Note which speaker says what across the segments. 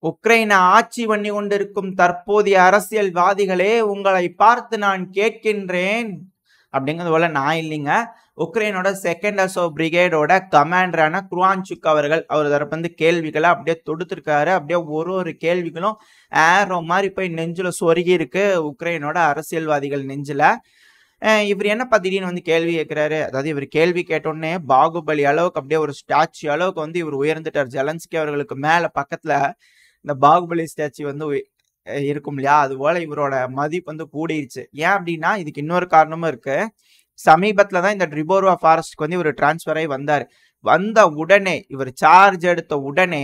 Speaker 1: உக்ரைனை ஆட்சி பண்ணி கொண்டிருக்கும் தற்போதைய அரசியல்வாதிகளே, உங்களை பார்த்து நான் கேட்கின்றேன் அப்படிங்கிறது போல நான் இல்லைங்க. உக்ரைனோட செகண்ட் அசோவ் பிரிகேடோட கமாண்டரான குரான்சுக் அவர்கள் அவர் தரப்பு வந்து கேள்விகளை அப்படியே தொடுத்திருக்காரு. அப்படியே ஒரு கேள்விகளும் ஏரோ மாதிரி போய் நெஞ்சில சொருகி இருக்கு உக்ரைனோட அரசியல்வாதிகள் நெஞ்சில. இவர் என்னப்பா திடீர்னு வந்து கேள்வி கேட்கிறாரு. அதாவது இவர் கேள்வி கேட்டோடனே பாகுபலி அளவுக்கு அப்படியே ஒரு ஸ்டாச்சு அளவுக்கு வந்து இவர் உயர்ந்துட்டார். ஜெலன்ஸ்கி அவர்களுக்கு மேல பக்கத்துல இந்த பாகுபலி ஸ்டாச்சு வந்து இருக்கும் இல்லையா, அது போல இவரோட மதிப்பு வந்து கூடிருச்சு. ஏன் அப்படின்னா இதுக்கு இன்னொரு காரணமும் இருக்கு. சமீபத்துல தான் இந்த ட்ரிபோர்வா ஃபாரஸ்ட்க்கு வந்து இவர் டிரான்ஸ்ஃபர் ஆகி வந்தார். வந்த உடனே இவர் சார்ஜ் எடுத்த உடனே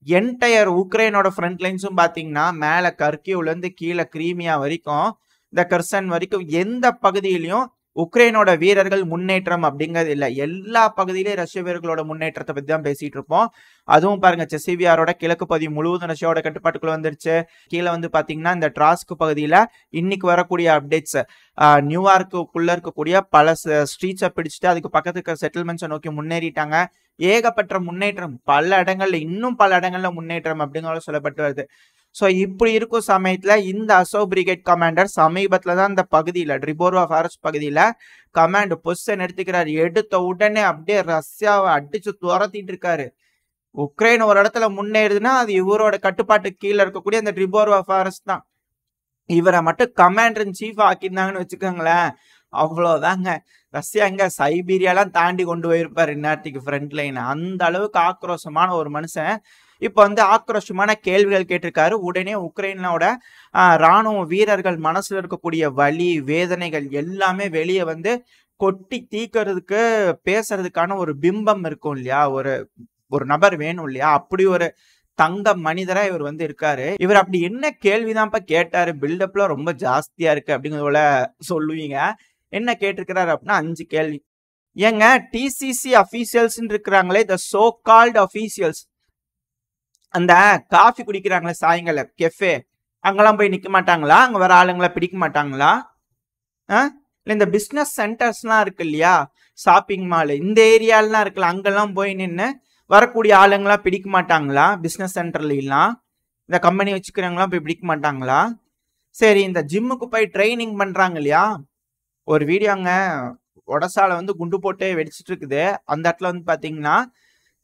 Speaker 1: என்டையர் உக்ரைனோட ஃப்ரண்ட் லைன்ஸும் பாத்தீங்கன்னா மேல கர்கிவ்ல இருந்து கீழே கிரீமியா வரைக்கும் இந்த கர்சன் வரைக்கும் எந்த பகுதியிலையும் உக்ரைனோட வீரர்கள் முன்னேற்றம் அப்படிங்கிறது இல்லை. எல்லா பகுதியிலையும் ரஷ்ய வீரர்களோட முன்னேற்றத்தை பத்தி தான் பேசிட்டு இருப்போம். அதுவும் பாருங்க செசிவியாரோட கிழக்கு பகுதி முழுவதும் ரஷ்யாவோட கட்டுப்பாட்டுக்குள்ள வந்துருச்சு. கீழே வந்து பாத்தீங்கன்னா இந்த ட்ராஸ்க் பகுதியில இன்னைக்கு வரக்கூடிய அப்டேட்ஸ், நியூயார்க்குள்ள இருக்கக்கூடிய பல ஸ்ட்ரீட்ஸை பிடிச்சிட்டு அதுக்கு பக்கத்து இருக்க செட்டில்மெண்ட்ஸை நோக்கி முன்னேறிட்டாங்க. ஏகப்பட்ட முன்னேற்றம், பல இடங்கள்ல இன்னும் பல இடங்கள்ல முன்னேற்றம் அப்படிங்கிறது சொல்லப்பட்டு வருது. ஸோ இப்படி இருக்கும் சமயத்துல இந்த அசோவ் பிரிகேட் கமாண்டர் சமீபத்துல தான் இந்த பகுதியில ட்ரிபோர்வா ஃபாரஸ்ட் பகுதியில கமாண்ட் பொசிஷன் எடுத்துக்கிறாரு. எடுத்த உடனே அப்படியே ரஷ்யாவை அடிச்சு துரத்திட்டு இருக்காரு. உக்ரைன் ஒரு இடத்துல முன்னேறுதுன்னா அது இவரோட கட்டுப்பாட்டு கீழே இருக்கக்கூடிய அந்த ட்ரிபோர்வா ஃபாரஸ்ட் தான். இவரை மட்டும் கமாண்டர் இன் சீஃப் ஆக்கியிருந்தாங்கன்னு வச்சுக்கோங்களேன், அவ்வளோதாங்க. ரஷ்யா எங்க சைபீரியாலாம் தாண்டி கொண்டு போயிருப்பாரு இந்நேரத்துக்கு ஃப்ரண்ட் லைன். அந்த அளவுக்கு ஆக்ரோஷமான ஒரு மனுஷன் இப்போ வந்து ஆக்ரோஷமான கேள்விகள் கேட்டிருக்காரு. உடனே உக்ரைனோட ராணுவ வீரர்கள் மனசுல இருக்கக்கூடிய வலி வேதனைகள் எல்லாமே வெளியே வந்து கொட்டி தீக்கிறதுக்கு பேசுறதுக்கான ஒரு பிம்பம் இருக்கும் இல்லையா, ஒரு நபர் வேணும் இல்லையா, அப்படி ஒரு தங்க மனிதரா இவர் வந்து இருக்காரு. இவர் அப்படி என்ன கேள்விதான்ப்பா கேட்டாரு, பில்டப்ல ரொம்ப ஜாஸ்தியா இருக்கு அப்படிங்கிறது போல சொல்லுவீங்க. என்ன கேட்டிருக்கிறாரு அப்படின்னா 5 கேள்வி. ஏங்க டிசிசி அபிஷியல்ஸ் இருக்கிறாங்களே, த சோ கால்டு அபிஷியல்ஸ், அந்த காஃபி குடிக்கிறாங்களே சாயங்காலம் கெஃபே, அங்கெல்லாம் போய் நிக்க மாட்டாங்களா? அங்க வர ஆளுங்களை பிடிக்க மாட்டாங்களா? இல்லை இந்த பிஸ்னஸ் சென்டர்ஸ்லாம் இருக்கு இல்லையா, ஷாப்பிங் மால் இந்த ஏரியாலாம் இருக்குல்ல, அங்கெல்லாம் போய் நின்று வரக்கூடிய ஆளுங்களாம் பிடிக்க மாட்டாங்களா? பிஸ்னஸ் சென்டர்லாம் இந்த கம்பெனி வச்சுக்கிறவங்களாம் போய் பிடிக்க மாட்டாங்களா? சரி, இந்த ஜிம்முக்கு போய் ட்ரைனிங் பண்றாங்க இல்லையா, ஒரு வீடியோங்க ஒடசால வந்து குண்டு போட்டு வெடிச்சிட்டு இருக்குது. அந்த இடத்துல வந்து பாத்தீங்கன்னா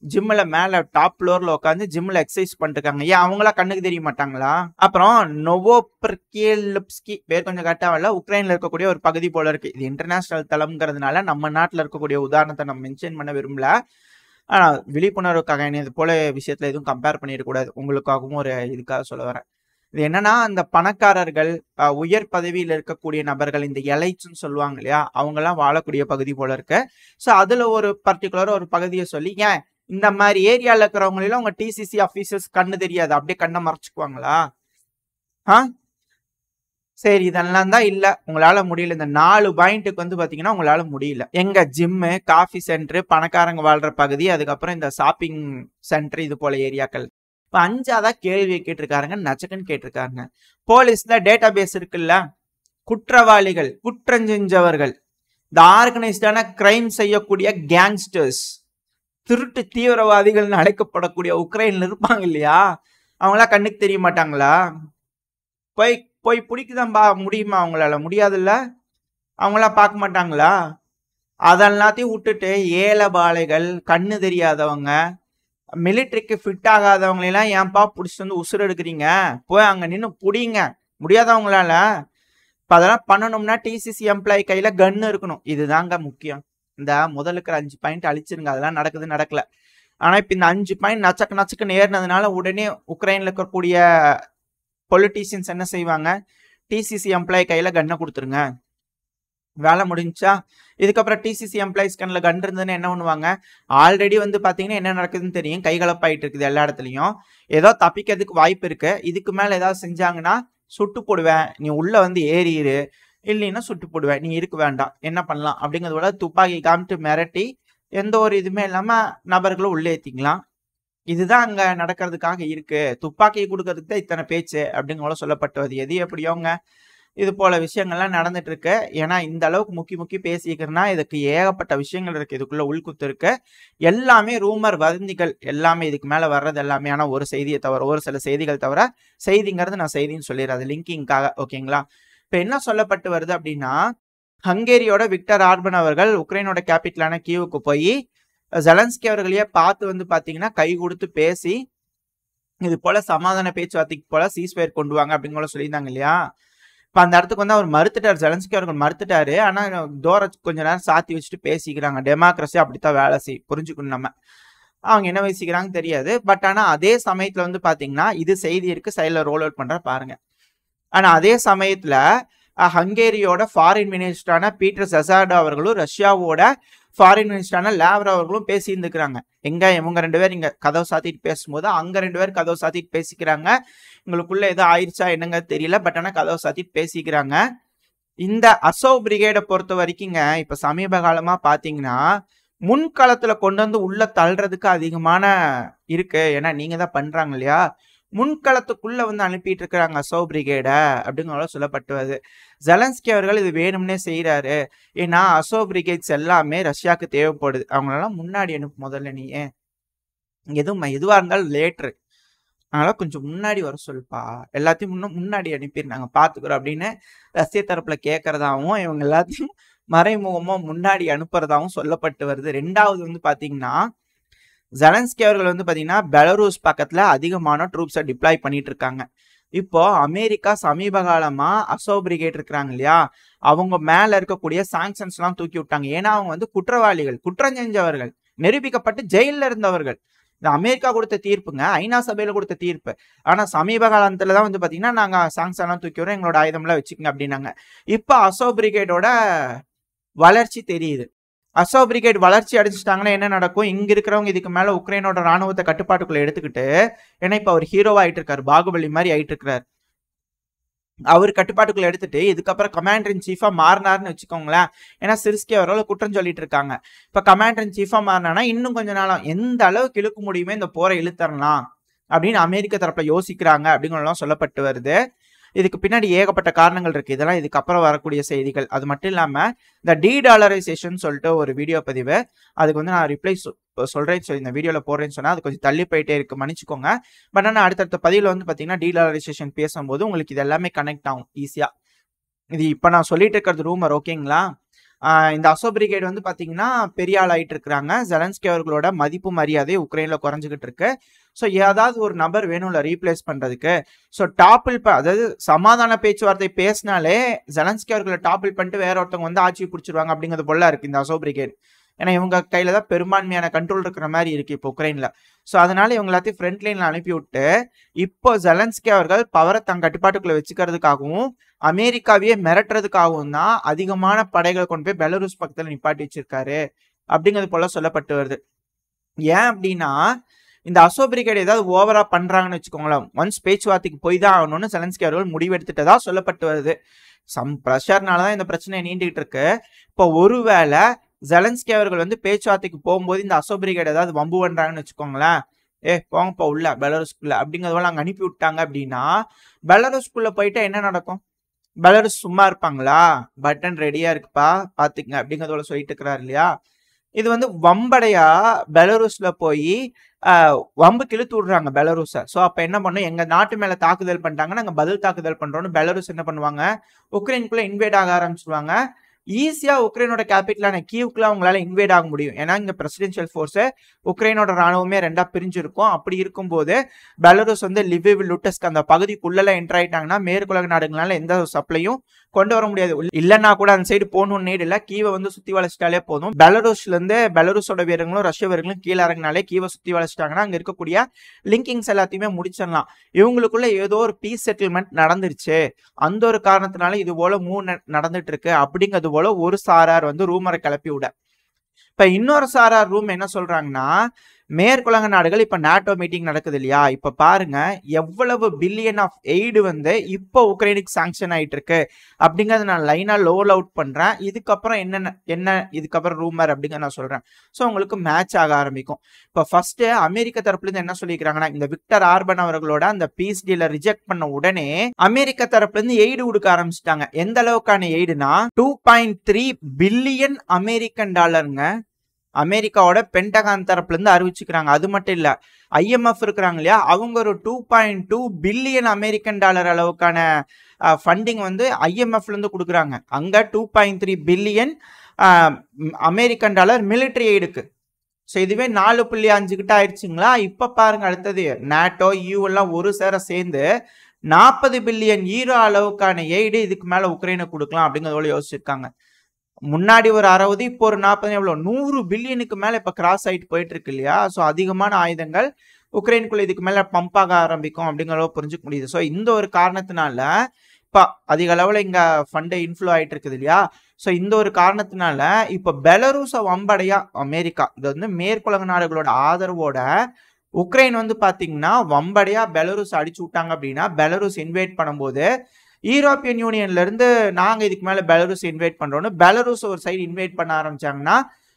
Speaker 1: ஜிம்ல மேல டாப் ஃப்ளோர்ல உட்காந்து ஜிம்ல எக்ஸசைஸ் பண்ணிருக்காங்க. ஏன் அவங்களா கண்ணுக்கு தெரிய மாட்டாங்களா? அப்புறம் நோவோபிர்கேலிப்ஸ்கி பேர் கொஞ்சம் கரெக்டாக உக்ரைன்ல இருக்கக்கூடிய ஒரு பகுதி போல இருக்கு. இது இன்டர்நேஷனல் தளம்ங்கிறதுனால நம்ம நாட்டில் இருக்கக்கூடிய உதாரணத்தை நம்ம மென்ஷன் பண்ண விரும்பல. ஆனா விழிப்புணர்வுக்காக இது போல விஷயத்துல எதுவும் கம்பேர் பண்ணிடக்கூடாது, உங்களுக்காகவும் ஒரு இதுக்காக சொல்ல வரேன். இது என்னன்னா, அந்த பணக்காரர்கள் உயர் பதவியில் இருக்கக்கூடிய நபர்கள், இந்த எலைட்ஸ்ன்னு சொல்லுவாங்க இல்லையா, அவங்க எல்லாம் வாழக்கூடிய பகுதி போல இருக்கு. ஸோ அதுல ஒரு பர்டிகுலரா ஒரு பகுதியை சொல்லி, ஏன் இந்த மாதிரி ஏரியால இருக்கிறவங்களெல்லாம் உங்க டிசிசி ஆபீசர்ஸ் கண்ணு தெரியாது, அப்படியே கண்ணை மறைச்சுக்குவாங்களா? சரி, இதெல்லாம் தான் இல்ல, உங்களால முடியல. இந்த 4 பாயிண்ட்டுக்கு வந்து பாத்தீங்கன்னா உங்களால முடியல. எங்க ஜிம்மு, காஃபி சென்டர், பணக்காரங்க வாழ்ற பகுதி, அதுக்கப்புறம் இந்த ஷாப்பிங் சென்டர், இது போல ஏரியாக்கள். இப்ப 5ஆவதா கேள்வி கேட்டிருக்காருங்க, நச்சக்கன்னு கேட்டிருக்காருங்க. போலீஸ்ல டேட்டா பேஸ் இருக்குல்ல, குற்றவாளிகள், குற்றம் செஞ்சவர்கள், இந்த ஆர்கனைஸ்டான கிரைம் செய்யக்கூடிய கேங்ஸ்டர்ஸ், திருட்டு தீவிரவாதிகள் அழைக்கப்படக்கூடிய உக்ரைன்ல இருப்பாங்க இல்லையா, அவங்களாம் கண்ணுக்கு தெரிய மாட்டாங்களா? போய் போய் பிடிக்குதான் முடியுமா? அவங்களால முடியாதுல்ல, அவங்களாம் பார்க்க மாட்டாங்களா? அதெல்லாத்தையும் விட்டுட்டு ஏழைபாளைகள், கண்ணு தெரியாதவங்க, மிலிட்ரிக்கு ஃபிட் ஆகாதவங்களெல்லாம் ஏன்பா பிடிச்சிட்டு வந்து உசுறு எடுக்கிறீங்க? போய் அங்க நின்று பிடிங்க. முடியாதவங்களால. இப்போ அதெல்லாம் பண்ணணும்னா டிசிசி எம்ப்ளாயி கையில கன்னு இருக்கணும். இதுதாங்க முக்கியம். இந்த முதலுக்கு 5 பாயிண்ட் அழிச்சிருங்க, அதெல்லாம் நடக்கல. ஆனா இப்ப இந்த 5 பாயிண்ட் நச்சக்குன்னு ஏறினதுனால உடனே உக்ரைன்ல இருக்கக்கூடிய பொலிட்டீஷியன்ஸ் என்ன செய்வாங்க, டிசிசி எம்ப்ளாயி கையில கன்னை கொடுத்துருங்க, வேலை முடிஞ்சா. இதுக்கப்புறம் டிசிசி எம்ப்ளாயிஸ் கண்ணில் கன் இருந்ததுன்னு என்ன பண்ணுவாங்க, ஆல்ரெடி வந்து பார்த்தீங்கன்னா என்ன நடக்குதுன்னு தெரியும், கைகலப்பாயிட்டு இருக்குது எல்லா இடத்துலையும், ஏதோ தப்பிக்கிறதுக்கு வாய்ப்பு இருக்கு. இதுக்கு மேலே ஏதாவது செஞ்சாங்கன்னா சுட்டு போடுவேன், நீ உள்ள வந்து ஏறிடு, இல்லைன்னா சுட்டு போடுவேன், நீ இருக்க வேண்டாம், என்ன பண்ணலாம் அப்படிங்கிறத விட துப்பாக்கி காமிட்டு மிரட்டி எந்த ஒரு இதுவுமே இல்லாமல் நபர்களும் உள்ளே ஏற்றிக்கலாம். இதுதான் அங்கே நடக்கிறதுக்காக இருக்கு. துப்பாக்கியை கொடுக்கறதுக்கு தான் இத்தனை பேச்சு அப்படிங்கிற சொல்லப்பட்டது. எது எப்படியோங்க, இது போல விஷயங்கள்லாம் நடந்துட்டு இருக்கு. ஏன்னா இந்த அளவுக்கு முக்கி பேசிக்கிறேன்னா இதுக்கு ஏகப்பட்ட விஷயங்கள் இருக்கு. இதுக்குள்ள உள்குத்து இருக்கு. எல்லாமே ரூமர், வதந்திகள் எல்லாமே இதுக்கு மேல வர்றது எல்லாமே. ஆனா ஒரு செய்தியை தவிர, ஒரு சில செய்திகள் தவிர, செய்திங்கிறது நான் செய்தின்னு சொல்லிடுறேன். அது லிங்கிங்காக. ஓகேங்களா? இப்ப என்ன சொல்லப்பட்டு வருது அப்படின்னா, ஹங்கேரியோட விக்டர் ஆர்பன் அவர்கள் உக்ரைனோட கேபிட்டலான கீவுக்கு போய் ஜெலன்ஸ்கி அவர்களையே பார்த்து வந்து பாத்தீங்கன்னா கை கொடுத்து பேசி இது போல சமாதான பேச்சுவார்த்தைக்கு போல சீஸ்ஃபயர் கொண்டு வாங்க அப்படின்னு போல சொல்லியிருந்தாங்க இல்லையா? இப்ப அந்த இடத்துக்கு வந்து அவர் மறுத்துட்டார். ஜெலன்ஸ்கி அவர்கள் மறுத்துட்டாரு. ஆனா டோரை கொஞ்ச நேரம் சாத்தி வச்சுட்டு பேசிக்கிறாங்க. டெமோக்ரஸி அப்படித்தான் வேலை செய்யும். புரிஞ்சுக்கணும் நம்ம. அவங்க என்ன பேசிக்கிறாங்கன்னு தெரியாது. பட் ஆனா அதே சமயத்துல வந்து பாத்தீங்கன்னா இது செய்தி இருக்கு, சைட்ல ரோல் அவுட் பண்ற பாருங்க. ஆனா அதே சமயத்துல ஹங்கேரியோட ஃபாரின் மினிஸ்டரான பீட்டர் சசார்டோ அவர்களும் ரஷ்யாவோட ஃபாரின் மினிஸ்டரான லாவ்ரோ அவர்களும் பேசி இருந்துக்கிறாங்க. எங்க இவங்க 2 பேர் இங்க கதவு சாத்திட்டு பேசும்போது அங்க 2 பேர் கதவு சாத்திட்டு பேசிக்கிறாங்க. உங்களுக்குள்ள ஏதோ ஆயிடுச்சா என்னங்க தெரியல. பட் ஆனா கதவு சாத்திட்டு பேசிக்கிறாங்க. இந்த அசோவ் பிரிகேடை பொறுத்த வரைக்குங்க இப்ப சமீப காலமா பாத்தீங்கன்னா முன்களத்துல கொண்டு வந்து உள்ள தள்ளுறதுக்கு அதிகமான இருக்கு. ஏன்னா நீங்க தான் பண்றாங்க இல்லையா? முன்களத்துக்குள்ள வந்து அனுப்பிட்டு இருக்கிறாங்க அசோவ் பிரிகேட அப்படிங்கிற சொல்லப்பட்டு வருது. ஜெலன்ஸ்கி அவர்கள் இது வேணும்னே செய்யறாரு. ஏன்னா அசோவ் பிரிகேட்ஸ் எல்லாமே ரஷ்யாவுக்கு தேவைப்படுது. அவங்களெல்லாம் முன்னாடி அனுப்பு முதல்ல. நீ எதுவா இருந்தாலும் லேட்ரு, அதனால கொஞ்சம் முன்னாடி வர சொல்லுப்பா, எல்லாத்தையும் முன்னாடி அனுப்பிடுறாங்க பாத்துக்கிறோம் அப்படின்னு ரஷ்ய தரப்புல கேட்கறதாவும் இவங்க எல்லாத்தையும் மறைமுகமா முன்னாடி அனுப்புறதாவும் சொல்லப்பட்டு வருது. 2வது வந்து பாத்தீங்கன்னா ஜெலன்ஸ்கி அவர்கள் வந்து பாத்தீங்கன்னா பெலரூஸ் பக்கத்துல அதிகமான ட்ரூப்ஸை டிப்ளாய் பண்ணிட்டு இருக்காங்க. இப்போ அமெரிக்கா சமீப காலமா அசோவ் பிரிகேட் இருக்கிறாங்க இல்லையா, அவங்க மேல இருக்கக்கூடிய சாங்ஷன்ஸ் எல்லாம் தூக்கி விட்டாங்க. ஏன்னா அவங்க வந்து குற்றவாளிகள், குற்றம் செஞ்சவர்கள், நிரூபிக்கப்பட்டு ஜெயில இருந்தவர்கள். இந்த அமெரிக்கா கொடுத்த தீர்ப்புங்க, ஐநா சபையில கொடுத்த தீர்ப்பு. ஆனா சமீப காலத்துலதான் வந்து பாத்தீங்கன்னா நாங்க சாங்ஷன் எல்லாம் தூக்கி விடுறோம், எங்களோட ஆயுதம் எல்லாம் வச்சுக்கோங்க அப்படின்னாங்க. இப்ப அசோவ் பிரிகேடோட வளர்ச்சி தெரியுது. அசோவ் பிரிகேட் வளர்ச்சி அடைஞ்சிட்டாங்கன்னா என்ன நடக்கும்? இங்க இருக்கிறவங்க இதுக்கு மேல உக்ரைனோட ராணுவத்தை கட்டுப்பாட்டுக்குள்ள எடுத்துக்கிட்டு, ஏன்னா இப்ப அவர் ஹீரோவா ஆயிட்டு இருக்காரு, பாகுபலி மாதிரி ஆயிட்டு இருக்கிறார். அவர் கட்டுப்பாட்டுக்குள்ள எடுத்துட்டு இதுக்கப்புறம் கமாண்டர் இன் சீஃபா மாறினார்னு வச்சுக்கோங்களேன். ஏன்னா சிர்ஸ்கி அவர்கள் குற்றம் சொல்லிட்டு இருக்காங்க. இப்ப கமாண்டர் இன் சீஃபா மாறினா இன்னும் கொஞ்ச நாளும் எந்த அளவுக்கு இழுக்க முடியுமே இந்த போரை இழுத்தரலாம் அப்படின்னு அமெரிக்க தரப்புல யோசிக்கிறாங்க அப்படிங்கறதெல்லாம் சொல்லப்பட்டு வருது. இதுக்கு பின்னாடி ஏகப்பட்ட காரணங்கள் இருக்கு. இதெல்லாம் இதுக்கப்புறம் வரக்கூடிய செய்திகள். அது மட்டும் இல்லாம இந்த டீடாலரைசேஷன் சொல்லிட்டு ஒரு வீடியோ பதிவு, அதுக்கு வந்து நான் ரிப்ளை சொல்றேன்னு சொல்லி இந்த வீடியோல போடுறேன்னு சொன்னா அது கொஞ்சம் தள்ளி போயிட்டே இருக்கு, மன்னிச்சுக்கோங்க. பட் ஆனால் அடுத்தடுத்த பதிவில் வந்து பாத்தீங்கன்னா டீடாலரைசேஷன் பேசும்போது உங்களுக்கு இது எல்லாமே கனெக்ட் ஆகும் ஈஸியா. இது இப்ப நான் சொல்லிட்டு இருக்கிறது ரூமர். ஓகேங்களா? இந்த அசோவ் பிரிகேட் வந்து பாத்தீங்கன்னா பெரிய ஆள் ஆயிட்டு இருக்கிறாங்க. ஜெலன்ஸ்கி அவர்களோட மதிப்பு மரியாதை உக்ரைன்ல குறைஞ்சிக்கிட்டு இருக்கு. ஸோ ஏதாவது ஒரு நபர் வேணும்ல ரீப்ளேஸ் பண்றதுக்கு. ஸோ டாப்பிள் அதாவது சமாதான பேச்சுவார்த்தை பேசினாலே ஜெலன்ஸ்கி அவர்களை டாப்பிள் பண்ணிட்டு வேற ஒருத்தவங்க வந்து ஆட்சியை பிடிச்சிருவாங்க அப்படிங்கிறது போல இருக்கு இந்த அசோவ் பிரிகேட். ஏன்னா இவங்க கையில தான் பெரும்பான்மையான கண்ட்ரோல் இருக்கிற மாதிரி இருக்கு இப்போ உக்ரைன்ல. ஸோ அதனால இவங்க எல்லாத்தையும் ஃப்ரண்ட் லைன்ல அனுப்பி விட்டு இப்போ ஜெலன்ஸ்கி அவர்கள் பவரை தன் கட்டுப்பாட்டுக்குள்ள வச்சுக்கிறதுக்காகவும் அமெரிக்காவையே மிரட்டுறதுக்காகவும் தான் அதிகமான படைகளை கொண்டு போய் பெலரூஸ் பக்கத்துல நிப்பாட்டி வச்சிருக்காரு அப்படிங்கிறது போல சொல்லப்பட்டு வருது. ஏன் அப்படின்னா இந்த அசோவ் பிரிகேட் ஏதாவது ஓவரா பண்றாங்கன்னு வச்சுக்கோங்களேன், ஒன்ஸ் பேச்சுவார்த்தைக்கு போய் தான் ஆகணும்னு ஜெலன்ஸ்கி அவர்கள் முடிவெடுத்துட்டதா சொல்லப்பட்டு வருது. சம் ப்ரெஷர்னாலதான் இந்த பிரச்சனை நீண்டுகிட்டு இருக்கு. இப்போ ஒருவேளை ஜெலன்ஸ்கி அவர்கள் வந்து பேச்சுவார்த்தைக்கு போகும்போது இந்த அசோவ் பிரிகேட் ஏதாவது வம்பு பண்றாங்கன்னு வச்சுக்கோங்களேன், போங்கப்பா உள்ள பெலரூஸ்குள்ள அப்படிங்கிறதெல்லாம் அங்க அனுப்பி விட்டாங்க அப்படின்னா பெலரூஸ்குள்ள போயிட்டா என்ன நடக்கும்? பெலரூஸ் சும்மா இருப்பாங்களா? பட்டன் ரெடியா இருக்குப்பா பாத்துங்க அப்படிங்கிறதோட சொல்லிட்டு இருக்கிறாரு இல்லையா? இது வந்து வம்படையா பெலரூஸ்ல போய் வம்புக்கு இழுத்து விடுறாங்க பெலரூஸை. ஸோ அப்ப என்ன பண்ணும், எங்க நாட்டு மேல தாக்குதல் பண்ணிட்டாங்க, நாங்க பதில் தாக்குதல் பண்றோம்னு பெலரூஸ் என்ன பண்ணுவாங்க, உக்ரைனுக்குள்ள இன்வேட் ஆக ஆரம்பிச்சிருவாங்க. ஈஸியா உக்ரைனோட கேபிட்டலான கீவுக்குலாம் அவங்களால இன்வேட் ஆக முடியும். ஏன்னா இங்க பிரசிடென்ஷியல் ஃபோர்ஸ் உக்ரைனோட ராணுவமே 2ஆ பிரிஞ்சிருக்கும். அப்படி இருக்கும்போது பெலரூஸ் வந்து லிவிவ், லுட்டஸ்க் அந்த பகுதிக்குள்ள என்டர் ஆயிட்டாங்கன்னா மேற்குலக நாடுகளால எந்த சப்ளையும் கொண்டு வர முடியாது. இல்லைன்னா கூட அந்த சைடு போகணும்னு நீடு இல்லை, கீவை வந்து சுத்தி வளைச்சிட்டாலே போதும். பெலரூஸ்ல இருந்து பெலரூஸோட வீரர்களும் ரஷ்ய வீரர்களும் கீழே இறங்கினாலே கீவை சுத்தி வளைச்சிட்டாங்கன்னா அங்க இருக்கக்கூடிய லிங்கிங்ஸ் எல்லாத்தையுமே முடிச்சிடலாம். இவங்களுக்குள்ள ஏதோ ஒரு பீஸ் செட்டில்மெண்ட் நடந்துருச்சு, அந்த ஒரு காரணத்தினால இது போல நடந்துட்டு இருக்கு அப்படிங்கிறது போல ஒரு சாரார் வந்து ரூமரை கிளப்பி விட. இப்ப இன்னொரு சாரார் ரூம் என்ன சொல்றாங்கன்னா, மேற்குலக நாடுகள் இப்ப நாட்டோ மீட்டிங் நடக்குது இல்லையா? இப்ப பாருங்க எவ்வளவு பில்லியன் ஆஃப் எய்டு வந்து இப்போ உக்ரைனுக்கு சாங்ஷன் ஆயிட்டு இருக்கு அப்படிங்கறத நான் லைனா லோல் அவுட் பண்றேன். இதுக்கப்புறம் என்ன இதுக்கப்புறம் ரூமர் அப்படிங்கறத நான் சொல்றேன். ஸோ உங்களுக்கு மேட்ச் ஆக ஆரம்பிக்கும். இப்போ ஃபர்ஸ்ட் அமெரிக்க தரப்புல இருந்து என்ன சொல்லிக்கிறாங்கன்னா, இந்த விக்டர் ஆர்பன் அவர்களோட அந்த பீஸ் டீலை ரிஜெக்ட் பண்ண உடனே அமெரிக்க தரப்புல இருந்து எய்டு கொடுக்க ஆரம்பிச்சிட்டாங்க. எந்த அளவுக்கான எய்டுனா 2.3 பில்லியன் அமெரிக்கன் டாலருங்க. அமெரிக்காவோட பென்டகான் தரப்புல இருந்து அறிவிச்சுக்கிறாங்க. அது மட்டும் இல்ல, IMF இருக்கிறாங்க இல்லையா, அவங்க ஒரு 2.2 பில்லியன் அமெரிக்கன் டாலர் அளவுக்கான ஃபண்டிங் வந்து IMFல இருந்து கொடுக்குறாங்க. அங்க 2.3 பில்லியன் அமெரிக்கன் டாலர் மிலிட்டரி எய்டுக்கு. ஸோ இதுவே 4.5 கிட்ட ஆயிடுச்சுங்களா? இப்ப பாருங்க அடுத்தது நாட்டோ EU எல்லாம் ஒரு சேர சேர்ந்து 40 பில்லியன் ஈரோ அளவுக்கான எய்டு இதுக்கு மேல உக்ரைனுக்கு கொடுக்கலாம் அப்படிங்கறதோட யோசிச்சிருக்காங்க. முன்னாடி ஒரு 60, இப்போ ஒரு 40, எவ்வளவு 100 பில்லியனுக்கு மேல இப்ப கிராஸ் ஆயிட்டு போயிட்டு இருக்கு இல்லையா? ஸோ அதிகமான ஆயுதங்கள் உக்ரைனுக்குள்ள இதுக்கு மேல பம்ப் ஆக ஆரம்பிக்கும் அப்படிங்கிறத புரிஞ்சுக்க முடியுது. ஸோ இந்த ஒரு காரணத்தினால இப்ப அதிக அளவுல இங்க ஃபண்ட் இன்ஃப்ளோ ஆயிட்டு இருக்குது இல்லையா? ஸோ இந்த ஒரு காரணத்தினால இப்ப பெலரூஸ வம்படையா அமெரிக்கா, இது வந்து மேற்குலக நாடுகளோட ஆதரவோட உக்ரைன் வந்து பாத்தீங்கன்னா வம்படையா பெலரூஸ் அடிச்சு விட்டாங்க அப்படின்னா, பெலரூஸ் இன்வைட் பண்ணும்போது யூரோப்பியன் யூனியன்ல இருந்து நாங்க இதுக்கு மேல பெலரூஸ் இன்வைட் பண்றோம்னு பெலரூஸ் ஒரு சைடு இன்வைட் பண்ண ஆரம்பிச்சாங்கன்னா,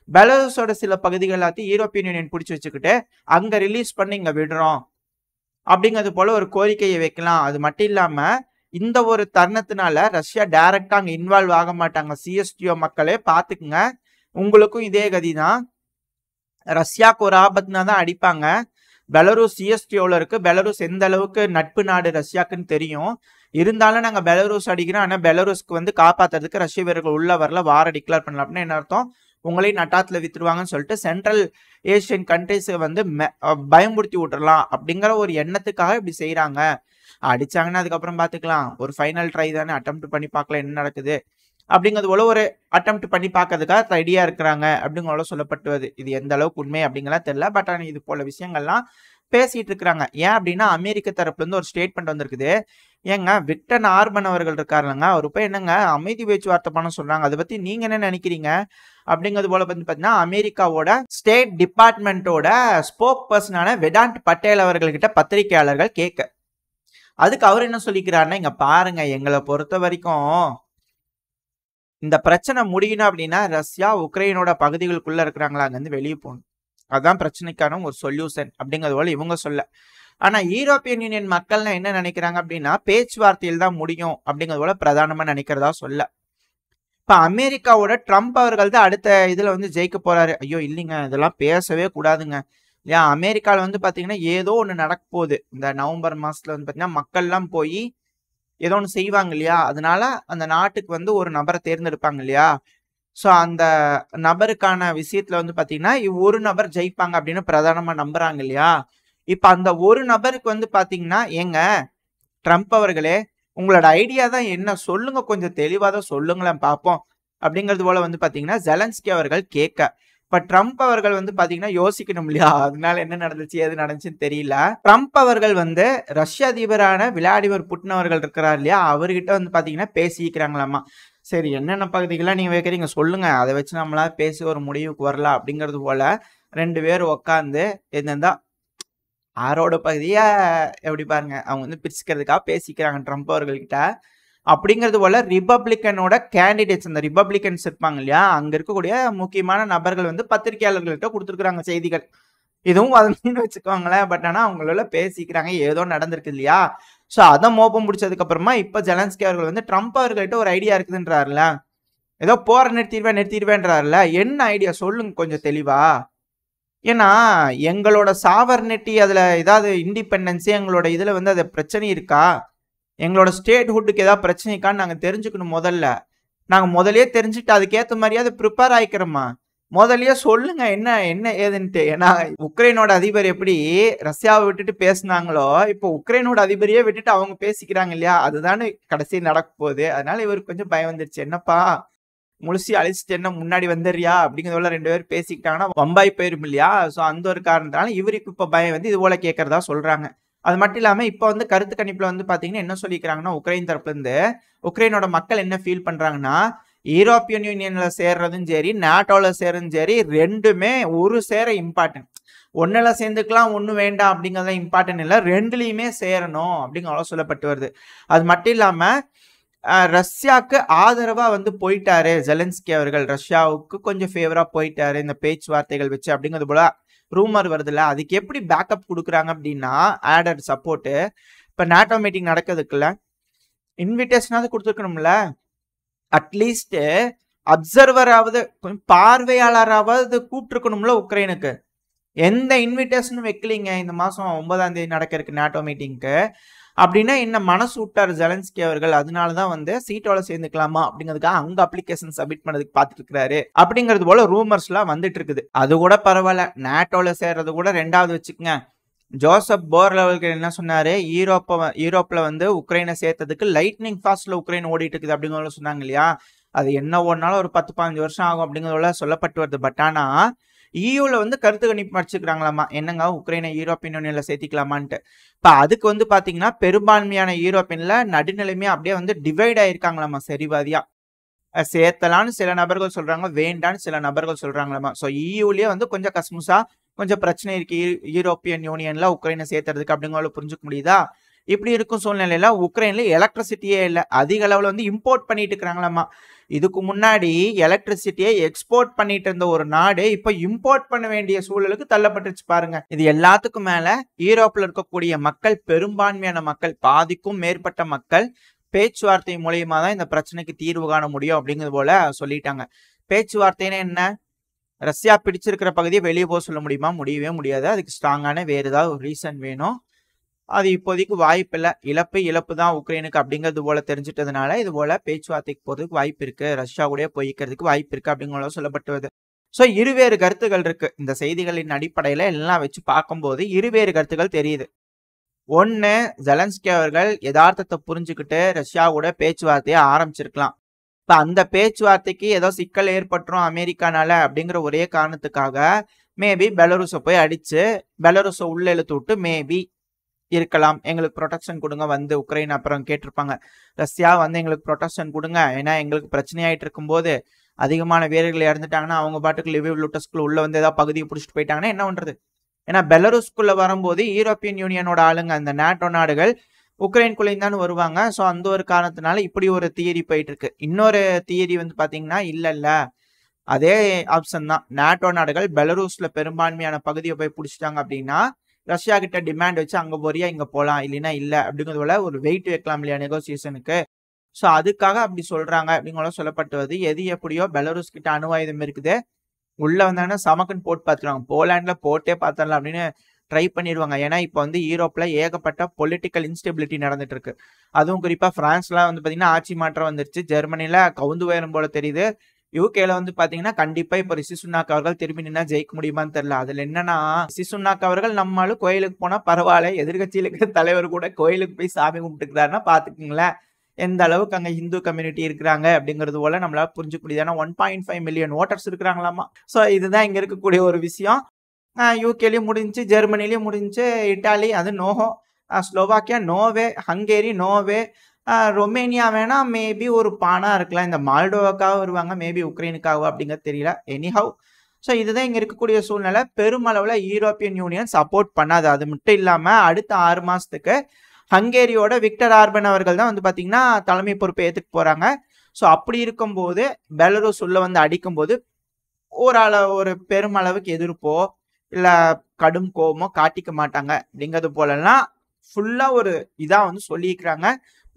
Speaker 1: பெலரூஸோட சில பகுதிகள் எல்லாத்தையும் யூரோப்பியன் யூனியன் பிடிச்சி வச்சுக்கிட்டு அங்க ரிலீஸ் பண்ணி இங்க விடுறோம் அப்படிங்கிறது போல ஒரு கோரிக்கையை வைக்கலாம். அது மட்டும் இல்லாம இந்த ஒரு தருணத்தினால ரஷ்யா டைரக்டா அங்க இன்வால்வ் ஆக மாட்டாங்க. CSTO மக்களே பாத்துக்குங்க, உங்களுக்கும் இதே கதிதான். ரஷ்யாவுக்கு ஒரு ஆபத்துனா தான் அடிப்பாங்க. பெலரூஸ் CSTOல இருக்கு. பெலரூஸ் எந்த அளவுக்கு நட்பு நாடு ரஷ்யாக்குன்னு தெரியும். இருந்தாலும் நாங்க பெலரூஸ் அடிக்கிறோம். ஆனா பெலரூஸ்க்கு வந்து காப்பாத்துறதுக்கு ரஷ்ய வீரர்கள் உள்ள வரல, வார டிக்ளேர் பண்ணலாம் அப்படின்னு என்ன அர்த்தம்? உங்களையும் நட்டாத்துல வித்துருவாங்கன்னு சொல்லிட்டு சென்ட்ரல் ஏசியன் கண்ட்ரிஸை வந்து பயமுறுத்தி விட்டுறலாம் அப்படிங்கிற ஒரு எண்ணத்துக்காக இப்படி செய்யறாங்க. அடிச்சாங்கன்னா அதுக்கப்புறம் பாத்துக்கலாம், ஒரு ஃபைனல் ட்ரை தானே, அட்டெம்ப்ட் பண்ணி பார்க்கலாம் என்ன நடக்குது அப்படிங்கிறது போல ஒரு அட்டெம்ப்ட் பண்ணி பார்க்கறதுக்காக ரெடியா இருக்கிறாங்க அப்படிங்கிறத சொல்லப்பட்டுவது. இது எந்த அளவுக்கு உண்மை அப்படிங்கலாம் தெரியல. பட் ஆனால் இது போல விஷயங்கள்லாம் பேசிட்டு இருக்கிறாங்க. ஏன் அப்படின்னா அமெரிக்க தரப்புல இருந்து ஒரு ஸ்டேட்மெண்ட் வந்திருக்குது. ஏங்க விக்டர் ஆர்பன் அவர்கள் இருக்காருலங்க, அவர் போய் என்னங்க அமைதி பேச்சுவார்த்தை பண்ண சொல்றாங்க, அதை பத்தி நீங்க என்ன நினைக்கிறீங்க அப்படிங்கிறது போல வந்து பாத்தீங்கன்னா அமெரிக்காவோட ஸ்டேட் டிபார்ட்மெண்ட்டோட ஸ்போக் பர்சனான வெடாண்ட் பட்டேல் அவர்கள்கிட்ட பத்திரிகையாளர்கள் கேட்க, அதுக்கு அவர் என்ன சொல்லிக்கிறாருன்னா, இங்க பாருங்க எங்களை பொறுத்த வரைக்கும் இந்த பிரச்சனை முடியணும் அப்படின்னா ரஷ்யா உக்ரைனோட பகுதிகளுக்குள்ள இருக்கிறாங்களா அங்க இருந்து வெளியே போகணும், அதுதான் பிரச்சனைக்கான ஒரு சொல்யூஷன் அப்படிங்கிறது போல இவங்க சொல்ல. ஆனா யூரோப்பியன் யூனியன் மக்கள்னா என்ன நினைக்கிறாங்க அப்படின்னா பேச்சுவார்த்தையில் தான் முடியும் அப்படிங்கிறது போல பிரதானமா நினைக்கிறதா சொல்ல. இப்ப அமெரிக்காவோட ட்ரம்ப் அவர்கள் தான் அடுத்த இதுல வந்து ஜெயிக்க போறாரு. ஐயோ இல்லைங்க, இதெல்லாம் பேசவே கூடாதுங்க. ஏன் அமெரிக்கால வந்து பாத்தீங்கன்னா ஏதோ ஒண்ணு நடக்க போகுது. இந்த நவம்பர் மாசத்துல வந்து பாத்தீங்கன்னா மக்கள் எல்லாம் போய் ஏதோ ஒன்று செய்வாங்க இல்லையா? அதனால அந்த நாட்டுக்கு வந்து ஒரு நபரை தேர்ந்தெடுப்பாங்க இல்லையா? ஸோ அந்த நபருக்கான விஷயத்துல வந்து பாத்தீங்கன்னா ஒரு நபர் ஜெயிப்பாங்க அப்படின்னு பிரதானமா நம்புறாங்க இல்லையா? இப்ப அந்த ஒரு நபருக்கு வந்து பாத்தீங்கன்னா, ஏங்க ட்ரம்ப் அவர்களே உங்களோட ஐடியா தான் என்ன, சொல்லுங்க, கொஞ்சம் தெளிவா தான் சொல்லுங்களேன் பார்ப்போம் அப்படிங்கிறது போல வந்து பாத்தீங்கன்னா ஜெலன்ஸ்கி அவர்கள் கேட்க, இப்ப ட்ரம்ப் அவர்கள் வந்து பாத்தீங்கன்னா யோசிக்கணும் இல்லையா? அதனால என்ன நடந்துச்சு எது நடந்துச்சுன்னு தெரியல. ட்ரம்ப் அவர்கள் வந்து ரஷ்ய அதிபரான விளாடிமிர் புட்டின் அவர்கள் இருக்கிறார் இல்லையா, அவர்கிட்ட வந்து பாத்தீங்கன்னா பேசிக்கிறாங்களாமா. சரி என்னென்ன பகுதிகள்லாம் நீங்க வைக்கிறீங்க சொல்லுங்க, அதை வச்சு நம்மளா பேசி ஒரு முடிவுக்கு வரலாம் அப்படிங்கிறது போல 2 பேர் உட்காந்து என்னந்தா ஆரோட பகுதிய எப்படி பாருங்க அவங்க வந்து பிரிச்சுக்கிறதுக்காக பேசிக்கிறாங்க ட்ரம்ப் அவர்கள்கிட்ட. அப்படிங்கிறது போல ரிபப்ளிக்கனோட கேண்டிடேட்ஸ், அந்த ரிபப்ளிகன்ஸ் இருப்பாங்க இல்லையா, அங்க இருக்கக்கூடிய முக்கியமான நபர்கள் வந்து பத்திரிகையாளர்கள்ட்ட கொடுத்துருக்காங்க செய்திகள். இதுவும் வதந்தின்னு வச்சுக்கோங்களேன். பட் ஆனா அவங்கள பேசிக்கிறாங்க, ஏதோ நடந்திருக்கு இல்லையா? ஸோ அதை மோப்பம் பிடிச்சதுக்கு அப்புறமா இப்ப ஜெலன்ஸ்கி அவர்கள் வந்து ட்ரம்ப் அவர்கள்ட்ட ஒரு ஐடியா இருக்குதுன்றாருல, ஏதோ போற நிறுத்திடுவேன்றாருல, என்ன ஐடியா சொல்லுங்க கொஞ்சம் தெளிவா. ஏன்னா எங்களோட சாவர்னிட்டி அதுல ஏதாவது இண்டிபெண்டன்ஸே எங்களோட இதுல வந்து அது பிரச்சனை இருக்கா, எங்களோட ஸ்டேட் ஹுட்டுக்கு ஏதாவது பிரச்சனை இருக்கான்னு நாங்க தெரிஞ்சுக்கணும். முதல்ல நாங்க முதலே தெரிஞ்சுட்டு அதுக்கேற்ற மாதிரியாவது ப்ரிப்பேர் ஆயிக்கிறோமா, முதல்லயே சொல்லுங்க என்ன என்ன ஏதுன்ட்டு. ஏன்னா உக்ரைனோட அதிபர் எப்படி ரஷ்யாவை விட்டுட்டு பேசினாங்களோ, இப்போ உக்ரைனோட அதிபரையே விட்டுட்டு அவங்க பேசிக்கிறாங்க இல்லையா, அதுதானே கடைசி நடக்க போகுது. அதனால இவருக்கு கொஞ்சம் பயம் வந்துருச்சு, என்னப்பா முழுசி அழிச்சிட்டு என்ன முன்னாடி வந்துடுறியா அப்படிங்கிறதுல 2 பேரும் பேசிக்கிட்டாங்கன்னா வம்பாய் போயிரும் இல்லையா? ஸோ அந்த ஒரு காரணத்தினால இவருக்கு இப்ப பயம் வந்து இது போல கேட்கறதா சொல்றாங்க. அது மட்டும் இல்லாம இப்ப வந்து கருத்து கணிப்புல வந்து பாத்தீங்கன்னா என்ன சொல்லிக்கிறாங்கன்னா, உக்ரைன் தரப்புல இருந்து உக்ரைனோட மக்கள் என்ன ஃபீல் பண்றாங்கன்னா, யூரோப்பியன் யூனியன்ல சேர்றதும் சரி நாட்டோல சேர்றதும் சரி ரெண்டுமே ஒரு சேர இம்பார்ட்டன்ட். ஒன்னுல சேர்ந்துக்கலாம் ஒண்ணு வேண்டாம் அப்படிங்கறத இம்பார்ட்டன்ட் இல்ல, ரெண்டுலயுமே சேரணும் அப்படிங்கிற சொல்லப்பட்டு வருது. அது மட்டும் இல்லாம ரஷ்யாவுக்கு ஆதரவா வந்து போயிட்டாரு ஜெலன்ஸ்கி அவர்கள், ரஷ்யாவுக்கு கொஞ்சம் ஃபேவரா போயிட்டாரு இந்த பேச்சுவார்த்தைகள் வச்சு அப்படிங்கிறது போல ரூமர் வருதுல்ல. அதுக்கு எப்படி பேக்கப் கொடுக்குறாங்க அப்படின்னா ஆடட் சப்போர்ட். இப்ப நாட்டோ மீட்டிங் நடக்கிறதுக்குள்ள இன்விடேஷனாவது கொடுத்துருக்கணும்ல, அட்லீஸ்ட் அப்சர்வராவது பார்வையாளராவது கூப்பிட்டுருக்கணும்ல உக்ரைனுக்கு. எந்த இன்விடேஷனும் வைக்கலீங்க இந்த மாசம் 9ஆம் தேதி நடக்க இருக்கு நாட்டோ மீட்டிங்க்கு. அப்படின்னா என்ன மனசு விட்டார் ஜெலன்ஸ்கி அவர்கள், அதனாலதான் வந்து சீட்டோட சேர்ந்துக்கலாமா அப்படிங்கிறதுக்காக அங்க அப்ளிகேஷன் சப்மிட் பண்ணதுக்கு பாத்துட்டு இருக்காரு அப்படிங்கிறது போல ரூமர்ஸ் எல்லாம் வந்துட்டு இருக்குது. அது கூட பரவாயில்ல, நாட்டோல சேர்றது கூட ரெண்டாவது வச்சுக்கோங்க. ஜோசப் போர்ல் அவர்கள் என்ன சொன்னாரு, யூரோப்ல வந்து உக்ரைனை சேர்த்ததுக்கு லைட்னிங் ஃபாஸ்ட்ல உக்ரைன் ஓடிட்டு இருக்குது அப்படிங்கிறத சொன்னாங்க இல்லையா. அது என்ன ஓடினாலும் ஒரு 10-15 வருஷம் ஆகும் அப்படிங்கிறத சொல்லப்பட்டு வருது. பட் ஆனா இயூல வந்து கருத்து கணிப்பு வச்சுக்கிறாங்களாமா, என்னங்க உக்ரைனை யூரோப்பியன் யூனியன்ல சேர்த்திக்கலாமான்ட்டு. இப்ப அதுக்கு வந்து பாத்தீங்கன்னா பெரும்பான்மையான யூரோப்பியன்ல நடுநிலைமையா அப்படியே வந்து டிவைட் ஆயிருக்காங்களாமா சரிவாதியா. சேர்த்தலான்னு சில நபர்கள் சொல்றாங்க, வேண்டான்னு சில நபர்கள் சொல்றாங்களாமா. ஸோ இயூலயே வந்து கொஞ்சம் கஸ்முசா கொஞ்சம் பிரச்சனை இருக்கு யூரோப்பியன் யூனியன்ல உக்ரைனை சேர்த்துறதுக்கு அப்படிங்கிற புரிஞ்சுக்க முடியுதா. இப்படி இருக்கும் சூழ்நிலையில உக்ரைன்ல எலக்ட்ரிசிட்டியே இல்லை, அதிக அளவுல வந்து இம்போர்ட் பண்ணிட்டு இருக்கிறாங்களாமா. இதுக்கு முன்னாடி எலக்ட்ரிசிட்டியை எக்ஸ்போர்ட் பண்ணிட்டு இருந்த ஒரு நாடு இப்ப இம்போர்ட் பண்ண வேண்டிய சூழலுக்கு தள்ளப்பட்டுச்சு பாருங்க. இது எல்லாத்துக்கும் மேல யூரோப்ல இருக்கக்கூடிய மக்கள், பெரும்பான்மையான மக்கள், பாதிக்கும் மேற்பட்ட மக்கள் பேச்சுவார்த்தை மூலியமா தான் இந்த பிரச்சனைக்கு தீர்வு காண முடியும் அப்படிங்கிறது போல சொல்லிட்டாங்க. பேச்சுவார்த்தைன்னு என்ன, ரஷ்யா பிடிச்சிருக்கிற பகுதியை வெளியே போக சொல்ல முடியுமா, முடியவே முடியாது. அதுக்கு ஸ்ட்ராங்கான வேற ஏதாவது ஒரு ரீசன் வேணும். அது இப்போதைக்கு வாய்ப்பு இல்லை, இழப்பு தான் உக்ரைனுக்கு அப்படிங்கிறது போல தெரிஞ்சிட்டதுனால இது போல பேச்சுவார்த்தைக்கு போறதுக்கு வாய்ப்பு இருக்கு, ரஷ்யா கூட போய்க்கிறதுக்கு வாய்ப்பு இருக்கு அப்படிங்கிற சொல்லப்பட்டுவது. ஸோ இருவேறு கருத்துகள் இருக்கு இந்த செய்திகளின் அடிப்படையில எல்லாம் வச்சு பார்க்கும்போது இருவேறு கருத்துக்கள் தெரியுது. ஒன்னு, ஜெலன்ஸ்கி அவர்கள் யதார்த்தத்தை புரிஞ்சுக்கிட்டு ரஷ்யா கூட பேச்சுவார்த்தையை ஆரம்பிச்சிருக்கலாம். இப்ப அந்த பேச்சுவார்த்தைக்கு ஏதோ சிக்கல் ஏற்பட்டுரும் அமெரிக்கானால அப்படிங்கிற ஒரே காரணத்துக்காக மேபி பெலருஸை போய் அடிச்சு பெலருஸை உள்ள இழுத்து விட்டு மேபி இருக்கலாம், எங்களுக்கு ப்ரொடெக்ஷன் கொடுங்க வந்து உக்ரைன் அப்புறம் கேட்டிருப்பாங்க, ரஷ்யா வந்து எங்களுக்கு ப்ரொடெக்ஷன் கொடுங்க, ஏன்னா எங்களுக்கு பிரச்சனையாயிட்டு இருக்கும்போது அதிகமான வீரர்கள் இறந்துட்டாங்கன்னா அவங்க பாட்டுக்கு லிவிவ் லுட்டஸ்குள்ள உள்ள வந்து ஏதாவது பகுதியை பிடிச்சிட்டு போயிட்டாங்கன்னா என்ன பண்றது. ஏன்னா பெலருஸ்குள்ள வரும்போது யூரோப்பியன் யூனியனோட ஆளுங்க அந்த நாட்டோ நாடுகள் உக்ரைனுக்குள்ளேயும் தான் வருவாங்க. ஸோ அந்த ஒரு காரணத்தினால இப்படி ஒரு தியரி போயிட்டு இருக்கு. இன்னொரு தியரி வந்து பாத்தீங்கன்னா இல்ல அதே ஆப்ஷன் தான், நாட்டோ நாடுகள் பெலருஸ்ல பெரும்பான்மையான பகுதியை போய் பிடிச்சிட்டாங்க அப்படின்னா ரஷ்யா கிட்ட டிமாண்ட் வச்சு அங்க போறியா இங்க போலாம், இல்லைன்னா இல்ல அப்படிங்கிறது போல ஒரு வெயிட் வைக்கலாம் இல்லையா நெகோசியேஷனுக்கு. ஸோ அதுக்காக அப்படி சொல்றாங்க அப்படிங்கிற சொல்லப்பட்டுவது. எது எப்படியோ பெலருஸ் கிட்ட அணு ஆயுதம் இருக்குது, உள்ள வந்தாங்கன்னா சமக்குன்னு போட்டு பார்த்துருவாங்க, போலாண்ட்ல போட்டே பார்த்துடலாம் அப்படின்னு ட்ரை பண்ணிடுவாங்க. ஏன்னா இப்போ வந்து யூரோப்ல ஏகப்பட்ட பொலிட்டிக்கல் இன்ஸ்டெபிலிட்டி நடந்துட்டு இருக்கு. அதுவும் குறிப்பா பிரான்ஸ்ல வந்து பாத்தீங்கன்னா ஆட்சி மாற்றம் வந்துருச்சு, ஜெர்மனில கவுந்து உயரம் போல தெரியுது, யூகேல வந்து பாத்தீங்கன்னா கண்டிப்பா இப்ப ரிஷி சுனாக் அவர்கள் திரும்பி நின்னா ஜெயிக்க முடியுமான்னு தெரியல. அதுல என்னன்னா ரிஷி சுனாக் அவர்கள் நம்மளும் கோயிலுக்கு போனா பரவாயில்ல, எதிர்கட்சியில இருக்கிற தலைவர் கூட கோயிலுக்கு போய் சாமி கும்பிட்டுக்கிறாருன்னா பாத்துக்குங்களேன் எந்த அளவுக்கு அங்க இந்து கம்யூனிட்டி இருக்கிறாங்க அப்படிங்கிறது போல நம்மளால புரிஞ்சுக்க முடியுது. ஏன்னா 1.5 மில்லியன் ஓட்டர்ஸ் இருக்கிறாங்களாமா. ஸோ இதுதான் இங்க இருக்கக்கூடிய ஒரு விஷயம். யூகேலயும் முடிஞ்சு, ஜெர்மனிலயும் முடிஞ்சு, இட்டாலி அது நோஹோ, ஸ்லோவாக்கியா நோவே, ஹங்கேரி நோவே, ரொமேனியா வேணா மேபி ஒரு பானா இருக்கலாம், இந்த மால்டோவாக்காக வருவாங்க, மேபி உக்ரைனுக்காக அப்படிங்கிறது தெரியல. எனிஹவ் ஸோ இதுதான் இங்க இருக்கக்கூடிய சூழ்நிலை. பெருமளவுல யூரோப்பியன் யூனியன் சப்போர்ட் பண்ணாது. அது மட்டும் இல்லாம அடுத்த 6 மாசத்துக்கு ஹங்கேரியோட விக்டர் ஆர்பன் அவர்கள் தான் வந்து பாத்தீங்கன்னா தலைமை பொறுப்பை ஏத்துக்கு போறாங்க. ஸோ அப்படி இருக்கும்போது பெலருஸ் உள்ள வந்து அடிக்கும்போது ஒரு பெருமளவுக்கு எதிர்ப்போ இல்ல கடும் கோபமோ காட்டிக்க மாட்டாங்க அப்படிங்கிறது போலலாம் ஃபுல்லா ஒரு இதா வந்து சொல்லியிருக்கிறாங்க.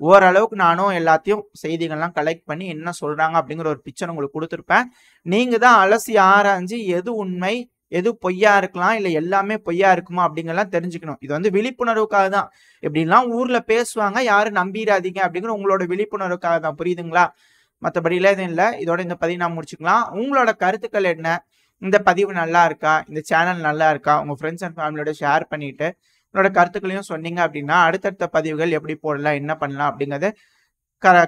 Speaker 1: ஓரளவுக்கு நானும் எல்லாத்தையும் செய்திகள்லாம் கலெக்ட் பண்ணி என்ன சொல்றாங்க அப்படிங்கிற ஒரு பிக்சர் உங்களுக்கு கொடுத்துருப்பேன். நீங்க தான் அலசி ஆராய்ஞ்சு எது உண்மை எது பொய்யா இருக்கலாம், இல்ல எல்லாமே பொய்யா இருக்குமா அப்படிங்கலாம் தெரிஞ்சுக்கணும். இது வந்து விழிப்புணர்வுக்காக தான். எப்படின்லாம் ஊர்ல பேசுவாங்க, யாரும் நம்பிடாதீங்க அப்படிங்கிற உங்களோட விழிப்புணர்வுக்காக தான், புரியுதுங்களா? மற்றபடியில எதுவும் இல்லை. இதோட இந்த பதிவு நான் முடிச்சுக்கலாம். உங்களோட கருத்துக்கள் என்ன, இந்த பதிவு நல்லா இருக்கா, இந்த சேனல் நல்லா இருக்கா, உங்க ஃப்ரெண்ட்ஸ் அண்ட் ஃபேமிலியோட ஷேர் பண்ணிட்டு உங்களோட கருத்துக்களையும் சொன்னீங்க அப்படின்னா அடுத்தடுத்த பதிவுகள் எப்படி போடலாம், என்ன பண்ணலாம் அப்படிங்கறது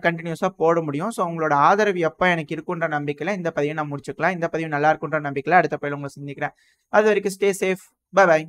Speaker 1: கண்டினியூஸா போட முடியும். ஸோ உங்களோட ஆதரவு எப்போ எனக்கு இருக்குன்ற நம்பிக்கையில இந்த பதிவை நான் முடிச்சுக்கலாம். இந்த பதிவு நல்லா இருக்குன்ற நம்பிக்கையில அடுத்த பதிவு உங்களை சந்திக்கிறேன். அது வரைக்கும் ஸ்டே சேஃப், பை பை.